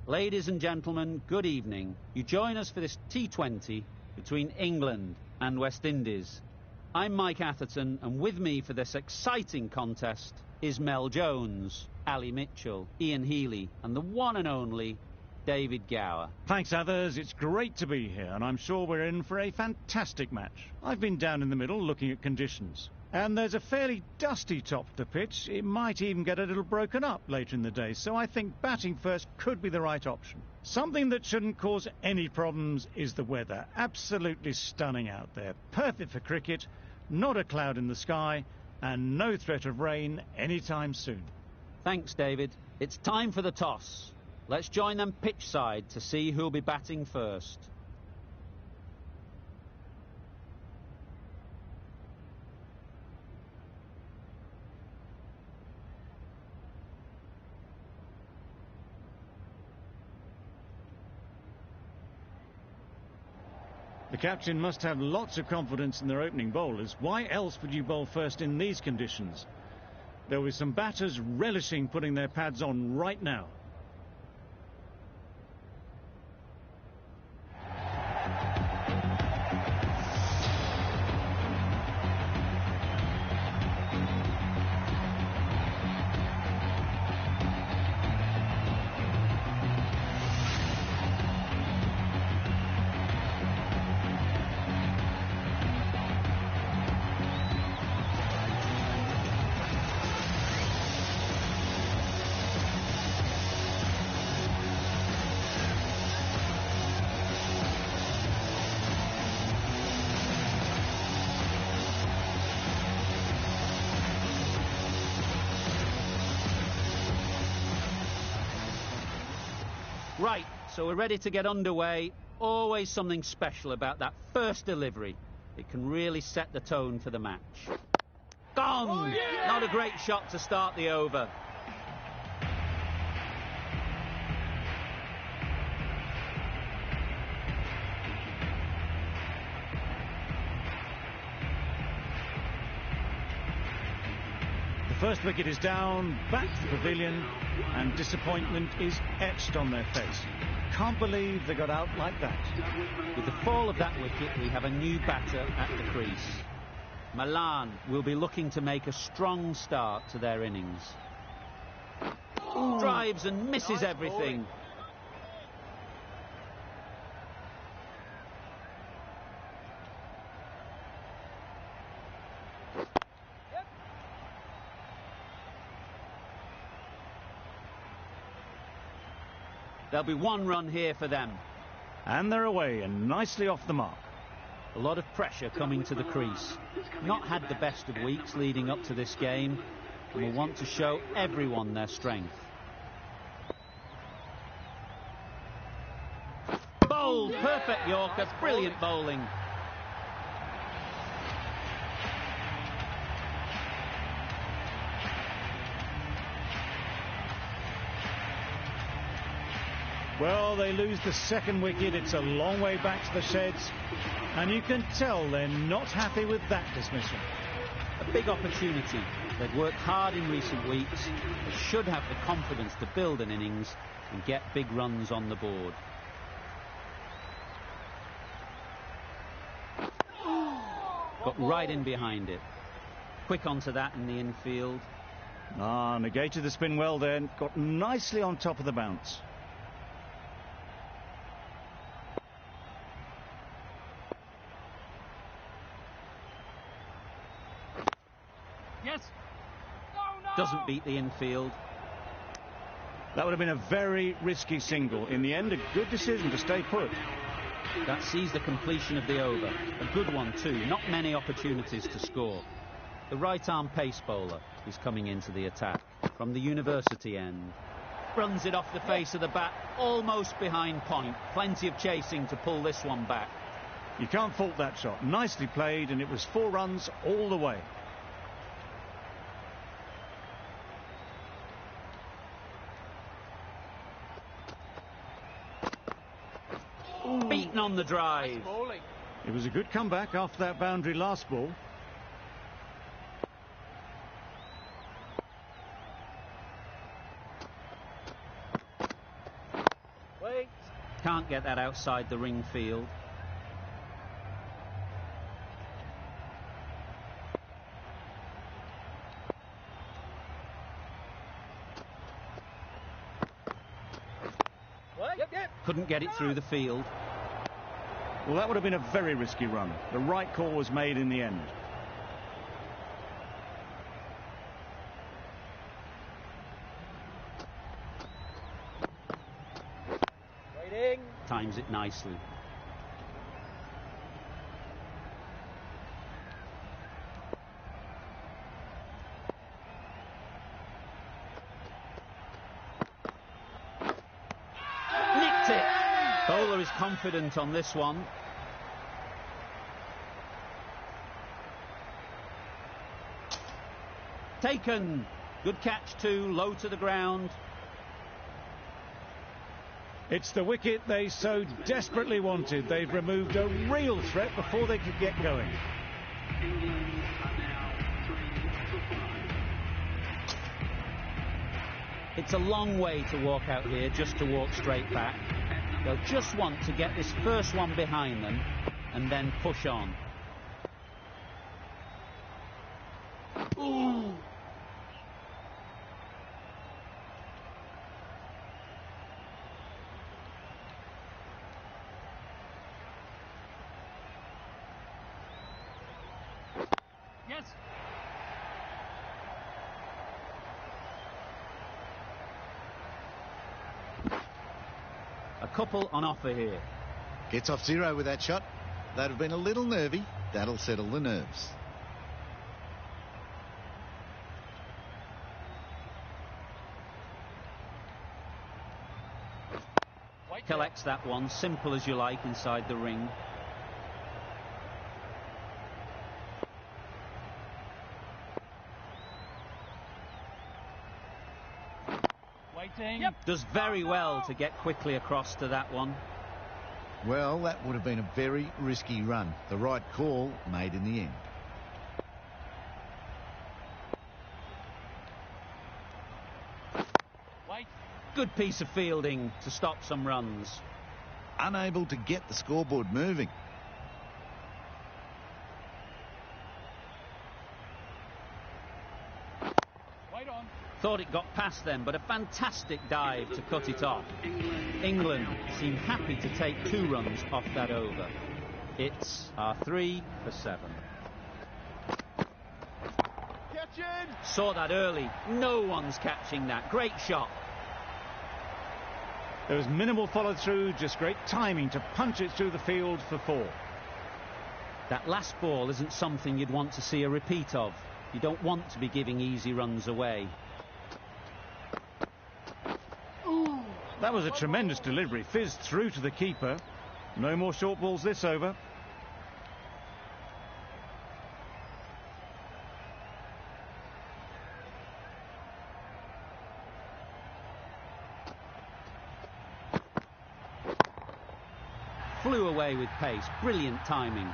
Ladies and gentlemen, good evening. You join us for this T20 between England and West Indies. I'm Mike Atherton, and with me for this exciting contest is Mel Jones, Ali Mitchell, Ian Healy, and the one and only David Gower. Thanks, others. It's great to be here, and I'm sure we're in for a fantastic match. I've been down in the middle looking at conditions, and there's a fairly dusty top of the pitch. It might even get a little broken up later in the day, so I think batting first could be the right option. Something that shouldn't cause any problems is the weather. Absolutely stunning out there. Perfect for cricket, not a cloud in the sky, and no threat of rain anytime soon. Thanks, David. It's time for the toss. Let's join them pitch side to see who'll be batting first. The captain must have lots of confidence in their opening bowlers. Why else would you bowl first in these conditions? There will be some batters relishing putting their pads on right now. Right, so we're ready to get underway. Always something special about that first delivery. It can really set the tone for the match. Gone! Oh, yeah! Not a great shot to start the over. The first wicket is down, back to the pavilion, and disappointment is etched on their face. Can't believe they got out like that. With the fall of that wicket, we have a new batter at the crease. Milan will be looking to make a strong start to their innings. Ooh. Drives and misses everything. There'll be one run here for them. And they're away and nicely off the mark. A lot of pressure coming to the crease. Not had the best of weeks leading up to this game, and will want to show everyone their strength. Bowled, perfect Yorker, brilliant bowling. Well, they lose the second wicket. It's a long way back to the sheds, and you can tell they're not happy with that dismissal. A big opportunity. They've worked hard in recent weeks. They should have the confidence to build an innings and get big runs on the board. Got right in behind it. Quick onto that in the infield. Negated the spin well then. Got nicely on top of the bounce. Yes. Doesn't beat the infield. That would have been a very risky single. In the end, a good decision to stay put. That sees the completion of the over. A good one too. Not many opportunities to score. The right-arm pace bowler is coming into the attack from the university end. Runs it off the face of the bat, almost behind point. Plenty of chasing to pull this one back. You can't fault that shot. Nicely played, and it was 4 runs all the way. Beaten on the drive. It was a good comeback after that boundary last ball. Can't get that outside the ring field. Couldn't get it through the field. Well, that would have been a very risky run. The right call was made in the end. Waiting. Times it nicely. Bowler is confident on this one. Taken. Good catch too, low to the ground. It's the wicket they so desperately wanted. They've removed a real threat before they could get going. It's a long way to walk out here just to walk straight back. They'll just want to get this first one behind them and then push on. Ooh. Yes. A couple on offer here. Gets off zero with that shot. They'd have been a little nervy. That'll settle the nerves. Collects that one, simple as you like, inside the ring. Waiting. Does very well to get quickly across to that one. Well, that would have been a very risky run. The right call made in the end. Wait. Good piece of fielding to stop some runs. Unable to get the scoreboard moving. Wait on. Thought it got past them, but a fantastic dive to cut it off. England seem happy to take 2 runs off that over. It's our 3 for 7. Catching. Saw that early. No one's catching that. Great shot. There was minimal follow-through, just great timing to punch it through the field for 4. That last ball isn't something you'd want to see a repeat of. You don't want to be giving easy runs away. That was a tremendous delivery. Fizzed through to the keeper. No more short balls this over. Flew away with pace. Brilliant timing.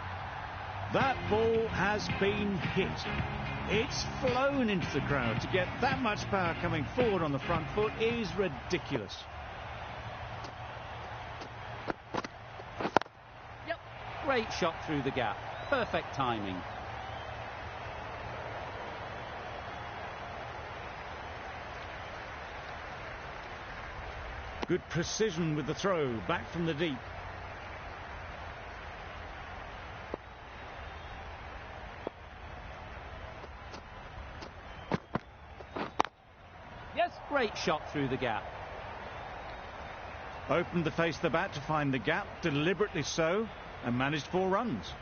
That ball has been hit. It's flown into the crowd. To get that much power coming forward on the front foot is ridiculous. Great shot through the gap. Perfect timing. Good precision with the throw, back from the deep. Yes, great shot through the gap. Opened the face of the bat to find the gap, deliberately so, and managed 4 runs.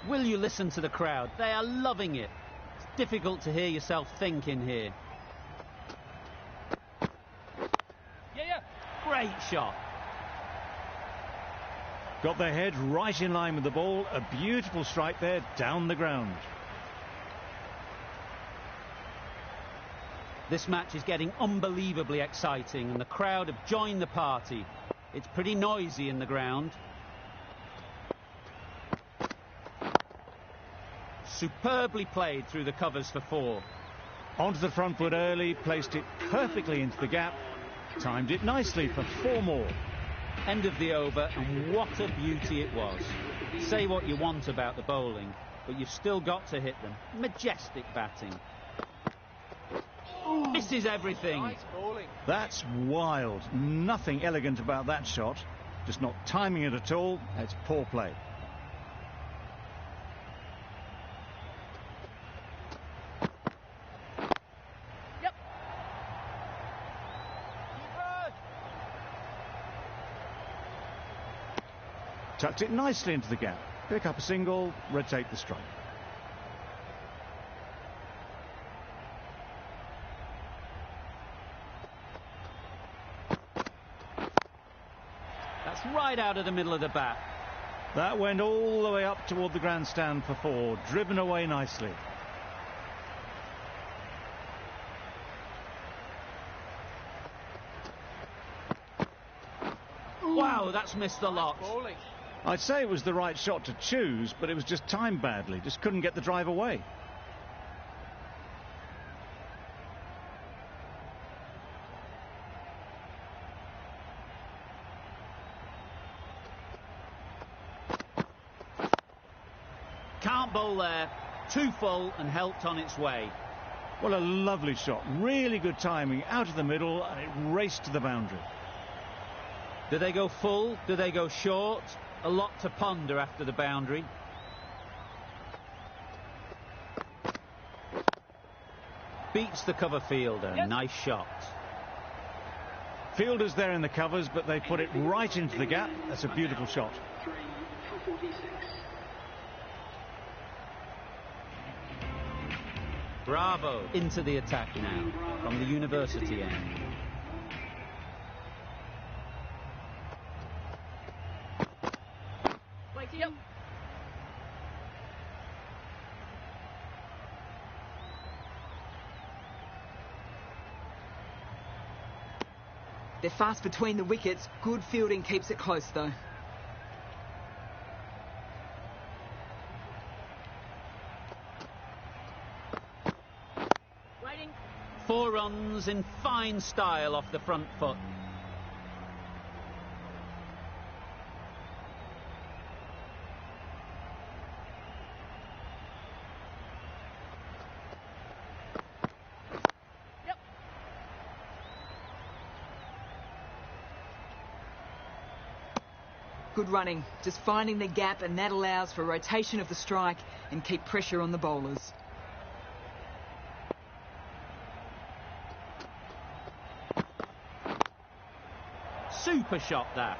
Will you listen to the crowd? They are loving it. It's difficult to hear yourself think in here. Yeah. Great shot. Got their head right in line with the ball. A beautiful strike there, down the ground. This match is getting unbelievably exciting and the crowd have joined the party. It's pretty noisy in the ground. Superbly played through the covers for 4. Onto the front foot early, placed it perfectly into the gap, timed it nicely for 4 more. End of the over, and what a beauty it was. Say what you want about the bowling, but you've still got to hit them. Majestic batting. This is everything. Nice bowling. That's wild. Nothing elegant about that shot. Just not timing it at all. It's poor play. Yep. Keeper. Tucked it nicely into the gap. Pick up a single, rotate the strike. That's right out of the middle of the bat. That went all the way up toward the grandstand for 4, driven away nicely. Wow, that's missed the lot. Bowling. I'd say it was the right shot to choose, but it was just timed badly. Just couldn't get the drive away. Can't bowl there. Too full and helped on its way. Well, a lovely shot. Really good timing. Out of the middle, and it raced to the boundary. Do they go full? Do they go short? A lot to ponder after the boundary. Beats the cover fielder. Yep. Nice shot. Fielders there in the covers, but they put it right into the gap. That's a beautiful shot. 3 for 46. Bravo. Into the attack now from the university end. Yep. They're fast between the wickets. Good fielding keeps it close, though. Waiting. 4 runs in fine style off the front foot. Yep. Good running. Just finding the gap, and that allows for rotation of the strike and keep pressure on the bowlers. Super shot that.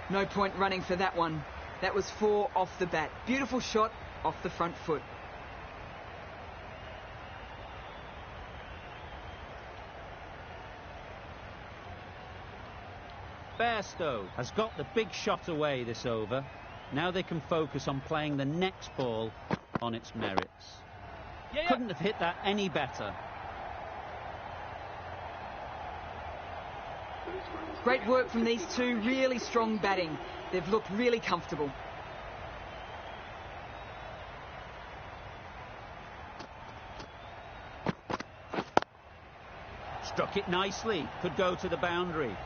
No point running for that one. That was 4 off the bat. Beautiful shot off the front foot. Bairstow has got the big shot away this over. Now they can focus on playing the next ball on its merits. Yeah. Couldn't have hit that any better. Great work from these two. Really strong batting. They've looked really comfortable. Struck it nicely. Could go to the boundary.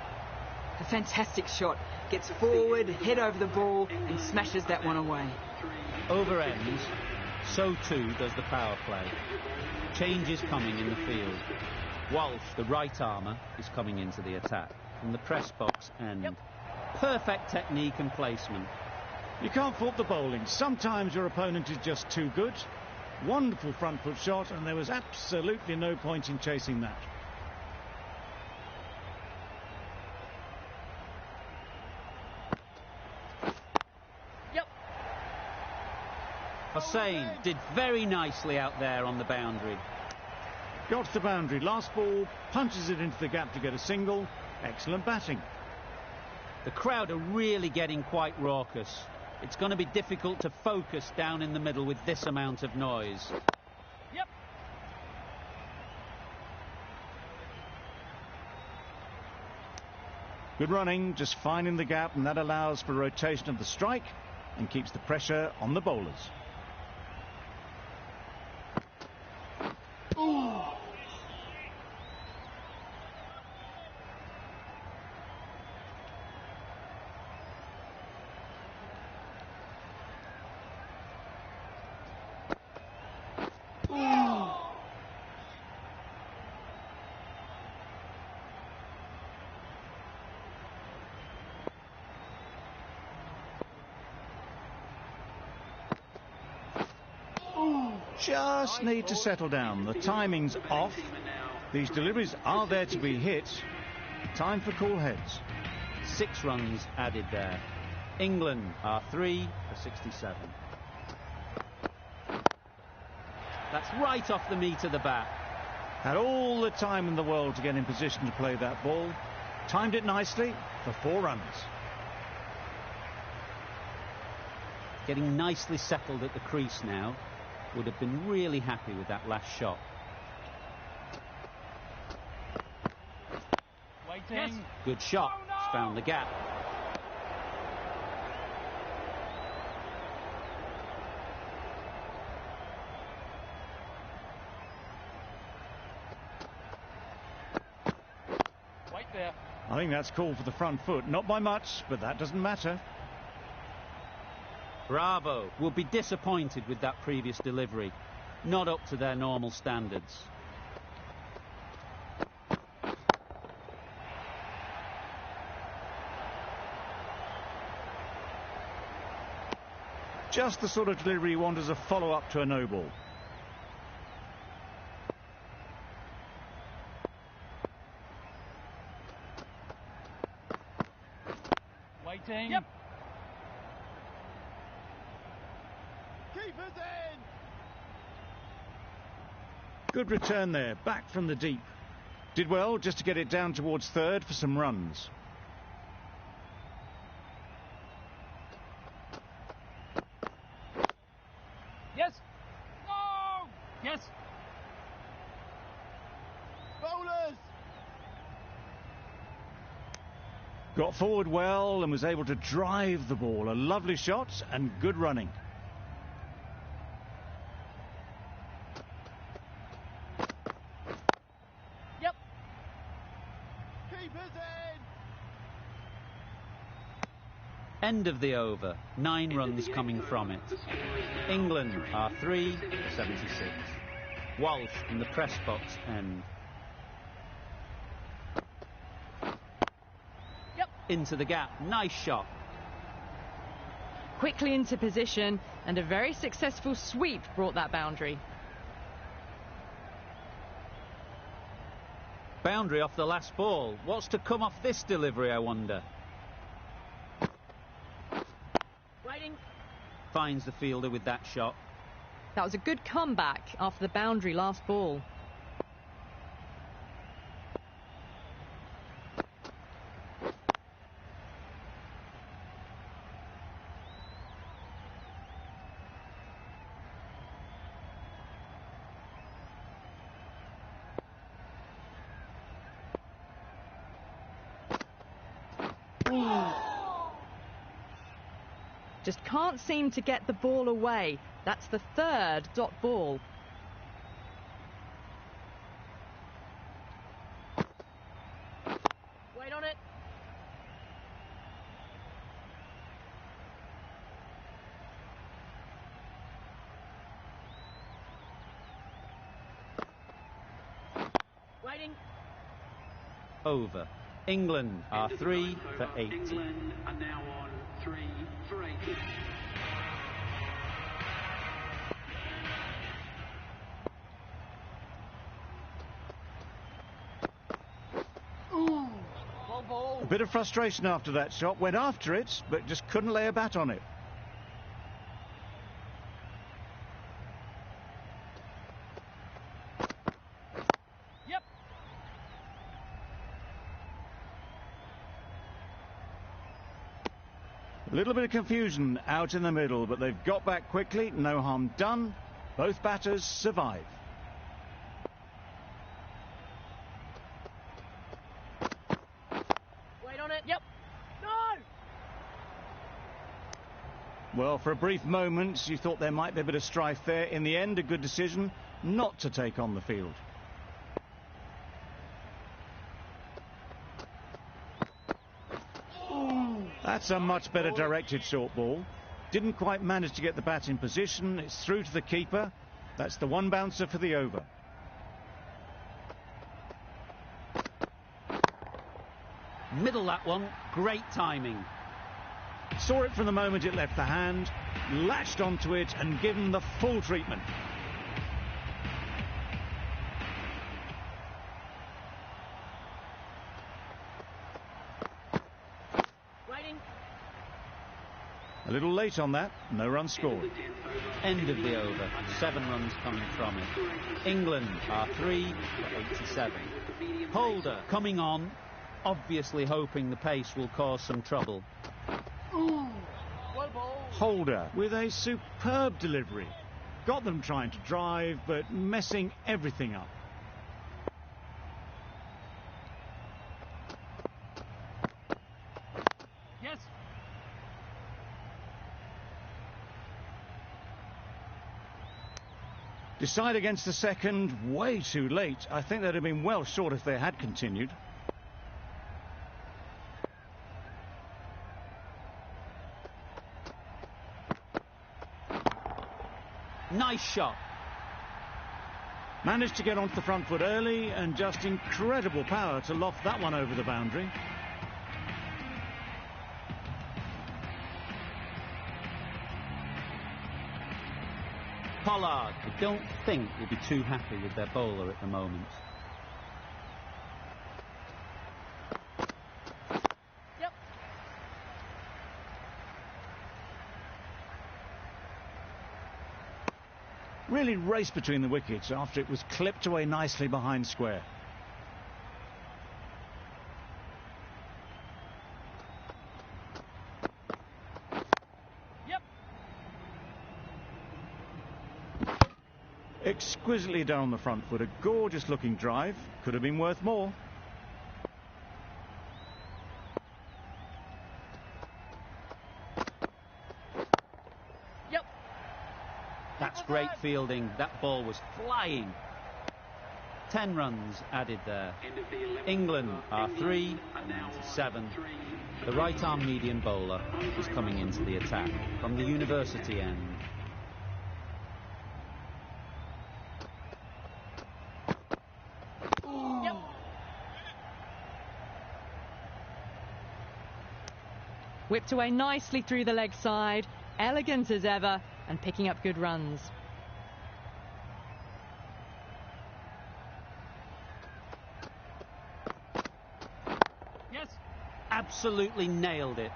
A fantastic shot. Gets forward, head over the ball, and smashes that one away. Over ends. So too does the power play. Change is coming in the field. Walsh, the right armour, is coming into the attack from the press box end. Yep. Perfect technique and placement. You can't fault the bowling. Sometimes your opponent is just too good. Wonderful front foot shot, and there was absolutely no point in chasing that. Yep. Hossain did very nicely out there on the boundary. Got to the boundary. Last ball, punches it into the gap to get a single. Excellent batting. The crowd are really getting quite raucous. It's going to be difficult to focus down in the middle with this amount of noise. Yep. Good running, just finding the gap, and that allows for rotation of the strike and keeps the pressure on the bowlers. Just need to settle down. The timing's off. These deliveries are there to be hit. Time for cool heads. 6 runs added there. England are 3 for 67. That's right off the meat of the bat. Had all the time in the world to get in position to play that ball. Timed it nicely for 4 runs. Getting nicely settled at the crease now. Would have been really happy with that last shot. Waiting. Yes. Good shot. Oh, no! It's found the gap. Wait there. I think that's called for the front foot. Not by much, but that doesn't matter. Bravo will be disappointed with that previous delivery. Not up to their normal standards. Just the sort of delivery you want as a follow-up to a no ball. Waiting. Yep. Keepers in! Good return there, back from the deep. Did well just to get it down towards third for some runs. Yes. No. Yes. Bowlers! Got forward well and was able to drive the ball. A lovely shot and good running. Yep. Keepers in! End of the over. 9 runs coming from it. England are 3 for 76. Walsh in the press box end. Yep. Into the gap. Nice shot. Quickly into position, and a very successful sweep brought that boundary. Boundary off the last ball. What's to come off this delivery, I wonder? Waiting. Finds the fielder with that shot. That was a good comeback after the boundary last ball. Just can't seem to get the ball away. That's the 3rd dot ball. Wait on it. Waiting. Over. England are 3 for 80. England are now on 3 for 80. Ooh. Long ball. A bit of frustration after that shot. Went after it, but just couldn't lay a bat on it. Yep. A little bit of confusion out in the middle, but they've got back quickly. No harm done. Both batters survive. Wait on it. Yep. No. Well, for a brief moment, you thought there might be a bit of strife there. In the end, a good decision not to take on the field. That's a much better directed short ball. Didn't quite manage to get the bat in position. It's through to the keeper. That's the 1 bouncer for the over. Middle that one. Great timing. Saw it from the moment it left the hand, latched onto it and given the full treatment. little late on that, no run scored. End of the over, 7 runs coming from it. England are 3 for 87. Holder coming on, obviously hoping the pace will cause some trouble. Well ball. Holder with a superb delivery. Got them trying to drive, but messing everything up. Yes. Decide against the second, way too late. I think they'd have been well short if they had continued. Nice shot. Managed to get onto the front foot early and just incredible power to loft that one over the boundary. Pollard, I don't think will be too happy with their bowler at the moment. Yep. Really raced between the wickets after it was clipped away nicely behind square. Yep. Exquisitely done on the front foot. A gorgeous looking drive. Could have been worth more. Yep. That's great fielding. That ball was flying. 10 runs added there. England are 3 for 97. The right arm medium bowler is coming into the attack from the university end. Yep. Whipped away nicely through the leg side, elegant as ever, and picking up good runs. Yes. Absolutely nailed it.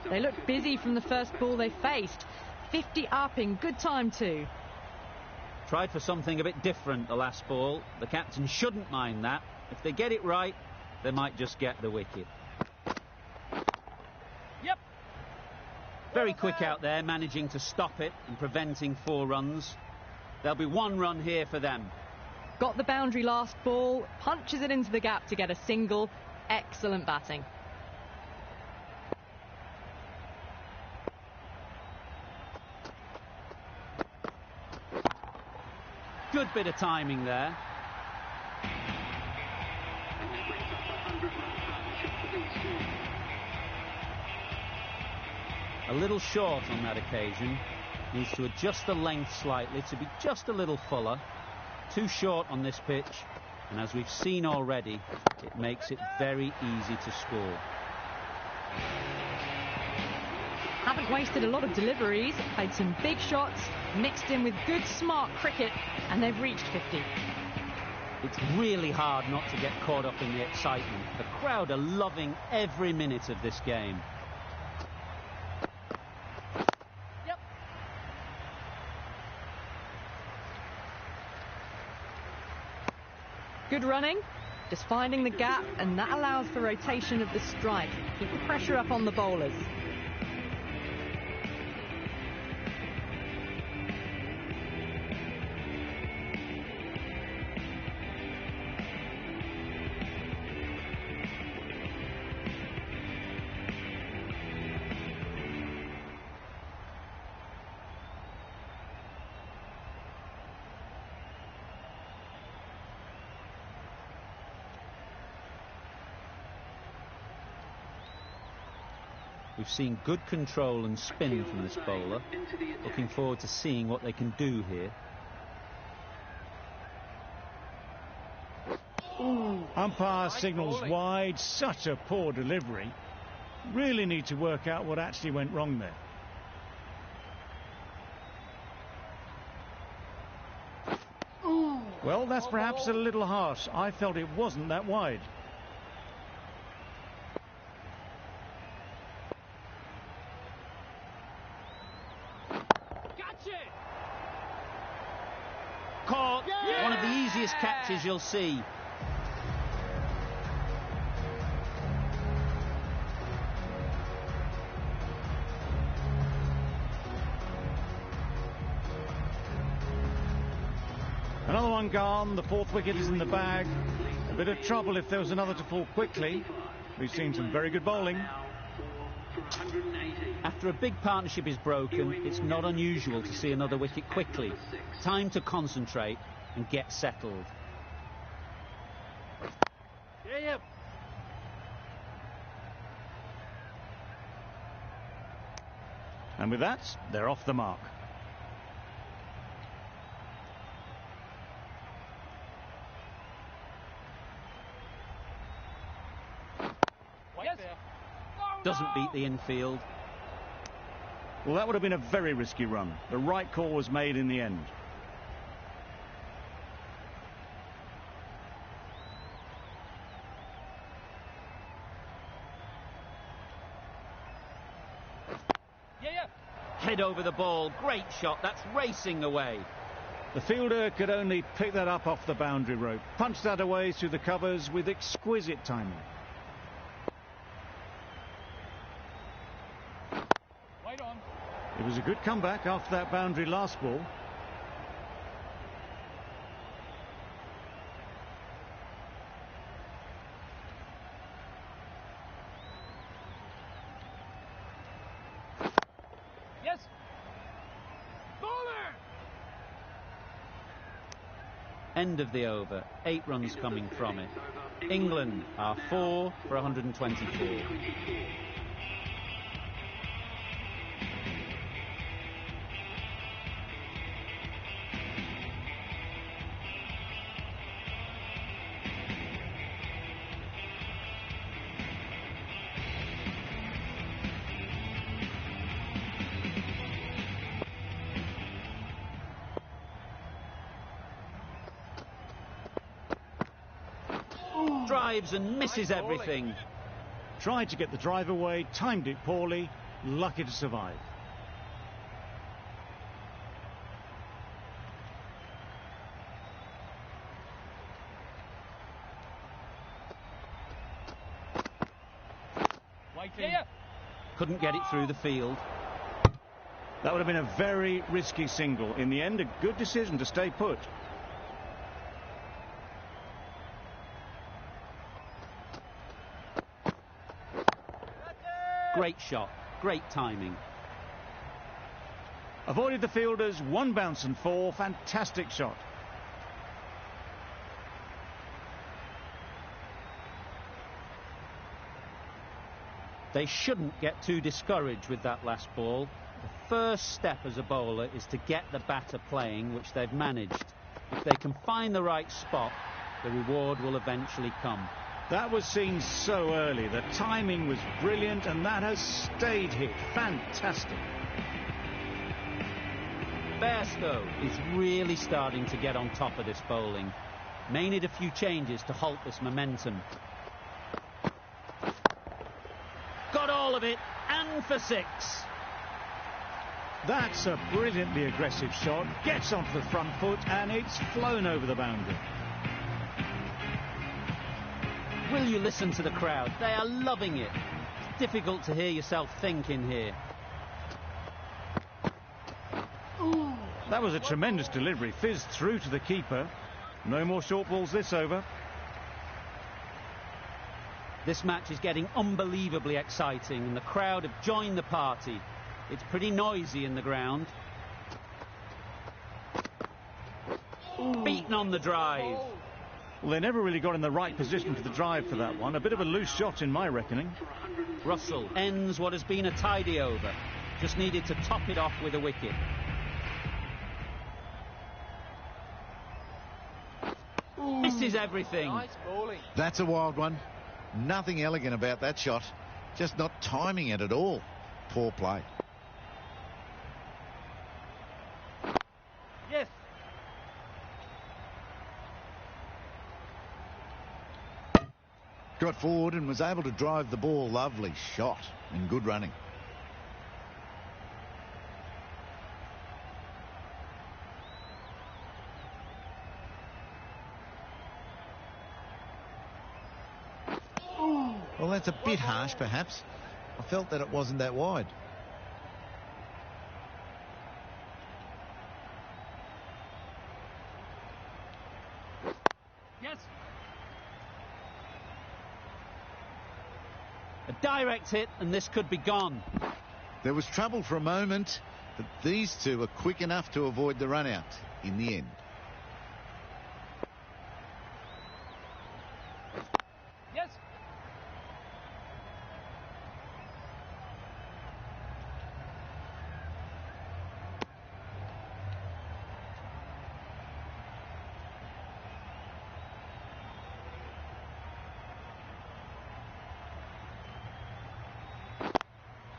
They looked busy from the first ball they faced. 50 up in good time too. Tried for something a bit different the last ball. The captain shouldn't mind that. If they get it right, they might just get the wicket. Yep. Very quick out there, managing to stop it and preventing 4 runs. There'll be 1 run here for them. Got the boundary last ball, punches it into the gap to get a single. Excellent batting. Good bit of timing there. A little short on that occasion. Needs to adjust the length slightly to be just a little fuller. Too short on this pitch, and as we've seen already, it makes it very easy to score. Haven't wasted a lot of deliveries, played some big shots, mixed in with good smart cricket, and they've reached 50. It's really hard not to get caught up in the excitement. The crowd are loving every minute of this game. Yep. Good running, just finding the gap, and that allows for rotation of the strike. Keep the pressure up on the bowlers. We've seen good control and spin from this bowler. Looking forward to seeing what they can do here. Umpire signals wide. Such a poor delivery. Really need to work out what actually went wrong there. Well, that's perhaps a little harsh. I felt it wasn't that wide. easiest catches you'll see. Another one gone. The fourth wicket is in the bag. A bit of trouble if there was another to fall quickly. We've seen some very good bowling. After a big partnership is broken, it's not unusual to see another wicket quickly. Time to concentrate and get settled. Yeah. And with that, they're off the mark. Yes. Doesn't beat the infield. Well, that would have been a very risky run. The right call was made in the end. Yeah. Head over the ball. Great shot. That's racing away. The fielder could only pick that up off the boundary rope. Punched that away through the covers with exquisite timing. Wait on. It was a good comeback after that boundary last ball. Yes. Bowler. End of the over. 8 runs coming from it. England are 4 for 124. Drives and misses everything. Tried to get the drive away, timed it poorly, lucky to survive. Waiting. Yeah. Couldn't get it through the field. That would have been a very risky single. In the end, a good decision to stay put. Great shot. Great timing. Avoided the fielders, 1 bounce and 4. Fantastic shot. They shouldn't get too discouraged with that last ball. The first step as a bowler is to get the batter playing, which they've managed. If they can find the right spot, the reward will eventually come. That was seen so early. The timing was brilliant, and that has stayed hit. Fantastic. Bairstow is really starting to get on top of this bowling. May need a few changes to halt this momentum. Got all of it, and for 6. That's a brilliantly aggressive shot. Gets onto the front foot, and it's flown over the boundary. Will you listen to the crowd? They are loving it. It's difficult to hear yourself think in here. That was a tremendous delivery. Fizzed through to the keeper. No more short balls this over. This match is getting unbelievably exciting, and the crowd have joined the party. It's pretty noisy in the ground. Beaten on the drive. Well, they never really got in the right position for the drive for that one. A bit of a loose shot in my reckoning. Russell ends what has been a tidy over. Just needed to top it off with a wicket. Misses everything. Nice bowling. That's a wild one. Nothing elegant about that shot. Just not timing it at all. Poor play. Yes. Got forward and was able to drive the ball. Lovely shot and good running. that's a bit harsh, perhaps. I felt that it wasn't that wide. Yes. A direct hit, and this could be gone. There was trouble for a moment, but these two are quick enough to avoid the run-out in the end. Yes.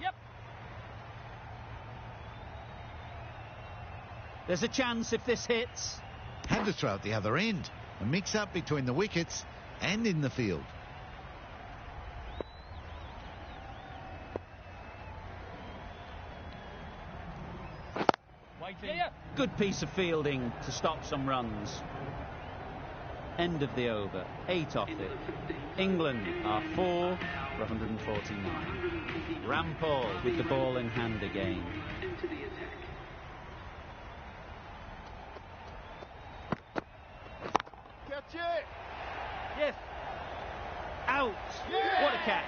Yep. There's a chance if this hits. Had to throw at the other end. A mix-up between the wickets and in the field. Waiting. Yeah, yeah. Good piece of fielding to stop some runs. End of the over. 8 off it. England are 4 for 149. Rampal with the ball in hand again. Into the attack. Catch it. Yes. Out! What a catch!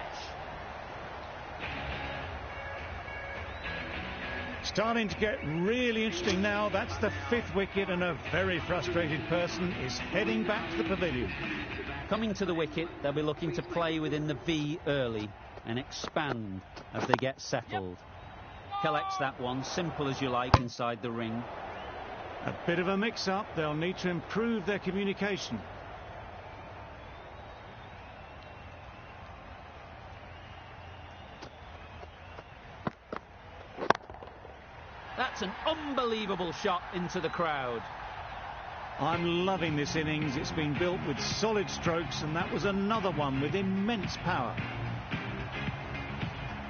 Starting to get really interesting now. That's the 5th wicket, and a very frustrated person is heading back to the pavilion. Coming to the wicket, they'll be looking to play within the V early and expand as they get settled. Collects that one, simple as you like, inside the ring. A bit of a mix-up. They'll need to improve their communication. That's an unbelievable shot into the crowd. I'm loving this innings. It's been built with solid strokes, and that was another one with immense power.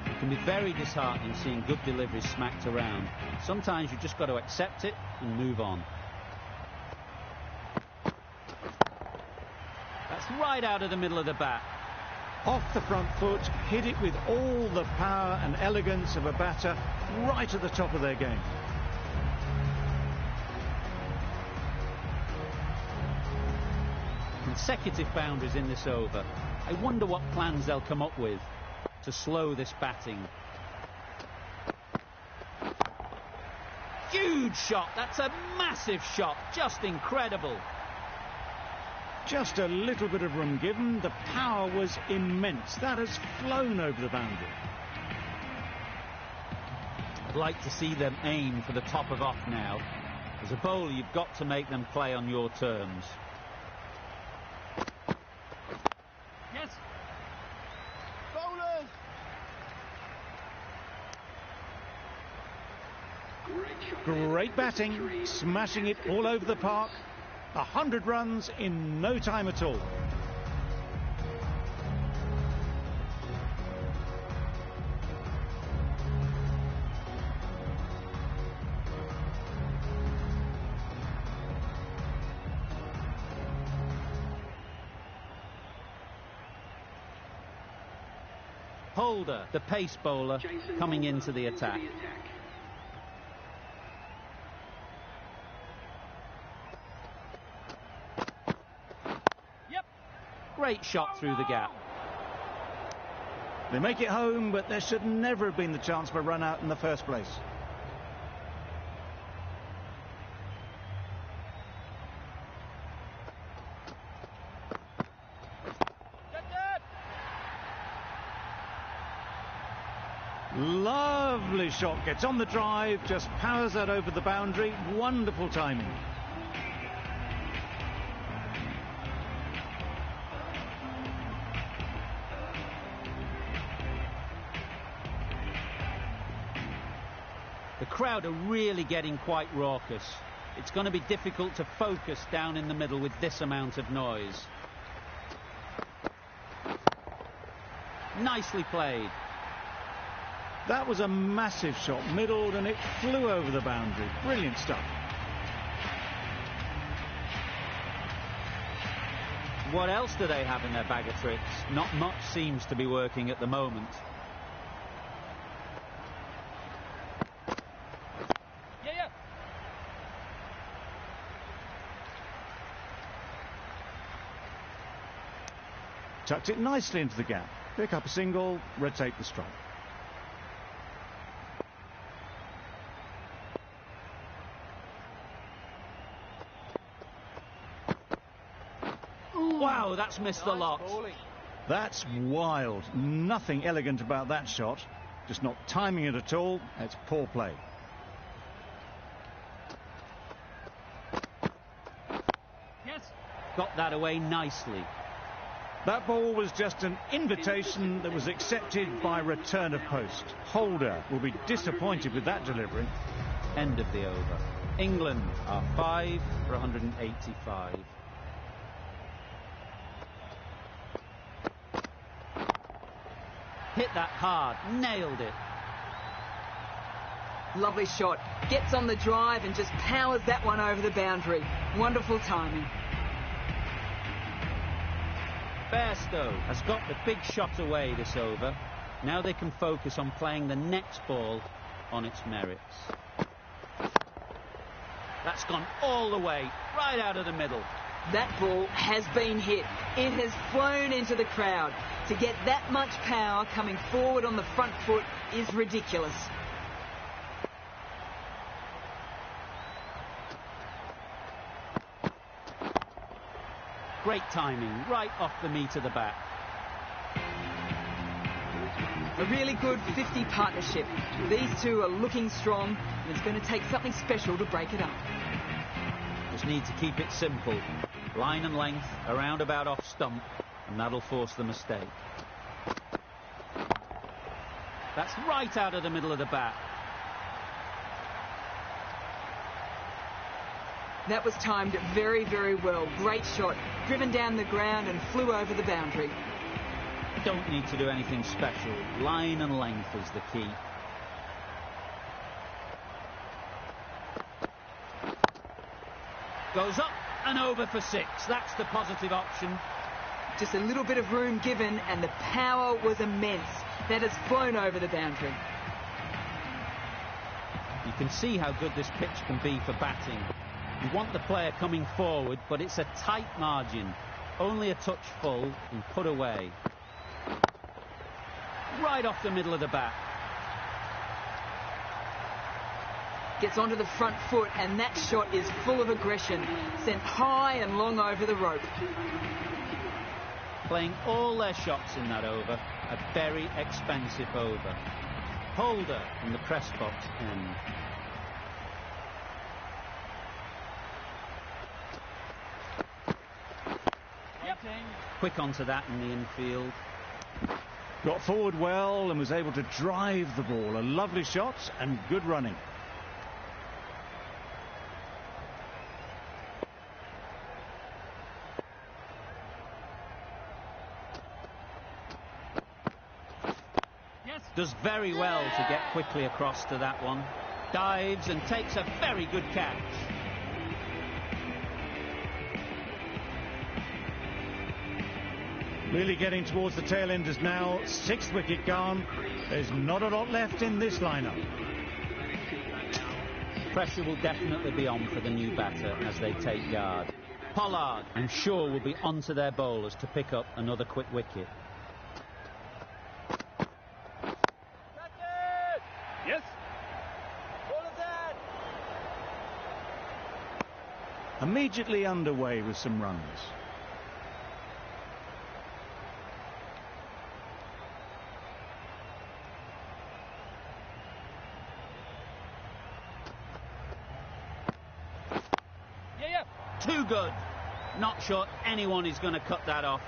It can be very disheartening seeing good deliveries smacked around. Sometimes you've just got to accept it and move on. That's right out of the middle of the bat. Off the front foot, hit it with all the power and elegance of a batter, right at the top of their game. Consecutive boundaries in this over. I wonder what plans they'll come up with to slow this batting. Huge shot. That's a massive shot. Just incredible. Just a little bit of room given. The power was immense. That has flown over the boundary. I'd like to see them aim for the top of off now. As a bowler, you've got to make them play on your terms. Yes. Bowlers. Great batting, smashing it all over the park. 100 runs in no time at all. Holder, the pace bowler, coming into the attack. Great shot through the gap. They make it home, but there should never have been the chance for a run out in the first place. Lovely shot, gets on the drive, just powers that over the boundary. Wonderful timing. The crowd are really getting quite raucous. It's going to be difficult to focus down in the middle with this amount of noise. Nicely played. That was a massive shot, middled, and it flew over the boundary. Brilliant stuff. What else do they have in their bag of tricks? Not much seems to be working at the moment. Yeah. Tucked it nicely into the gap. Pick up a single, rotate the strike. Wow, that's missed the lot. That's wild. Nothing elegant about that shot. Just not timing it at all. It's poor play. Yes. Got that away nicely. That ball was just an invitation that was accepted by return of post. Holder will be disappointed with that delivery. End of the over. England are 5 for 185. Hit that hard, nailed it. Lovely shot. Gets on the drive and just powers that one over the boundary. Wonderful timing. Bairstow has got the big shot away this over. Now they can focus on playing the next ball on its merits. That's gone all the way, right out of the middle. That ball has been hit. It has flown into the crowd. To get that much power coming forward on the front foot is ridiculous. Great timing, right off the meat of the bat. A really good 50 partnership. These two are looking strong, and it's going to take something special to break it up. Just need to keep it simple. Line and length, around about off stump, and that'll force the mistake. That's right out of the middle of the bat. That was timed very, very well. Great shot. Driven down the ground and flew over the boundary. Don't need to do anything special. Line and length is the key. Goes up and over for 6. That's the positive option. Just a little bit of room given and the power was immense. That has flown over the boundary. You can see how good this pitch can be for batting. You want the player coming forward, but it's a tight margin. Only a touch full and put away. Right off the middle of the bat. Gets onto the front foot and that shot is full of aggression. Sent high and long over the rope. Playing all their shots in that over. A very expensive over. Holder in the press box end. Quick onto that in the infield. Got forward well and was able to drive the ball. A lovely shot and good running. Does very well to get quickly across to that one. Dives and takes a very good catch. Really getting towards the tail enders now. 6th wicket gone. There's not a lot left in this lineup. Pressure will definitely be on for the new batter as they take guard. Pollard, I'm sure, will be onto their bowlers to pick up another quick wicket. Yes. All of that. Immediately underway with some runs. Too good. Not sure anyone is going to cut that off.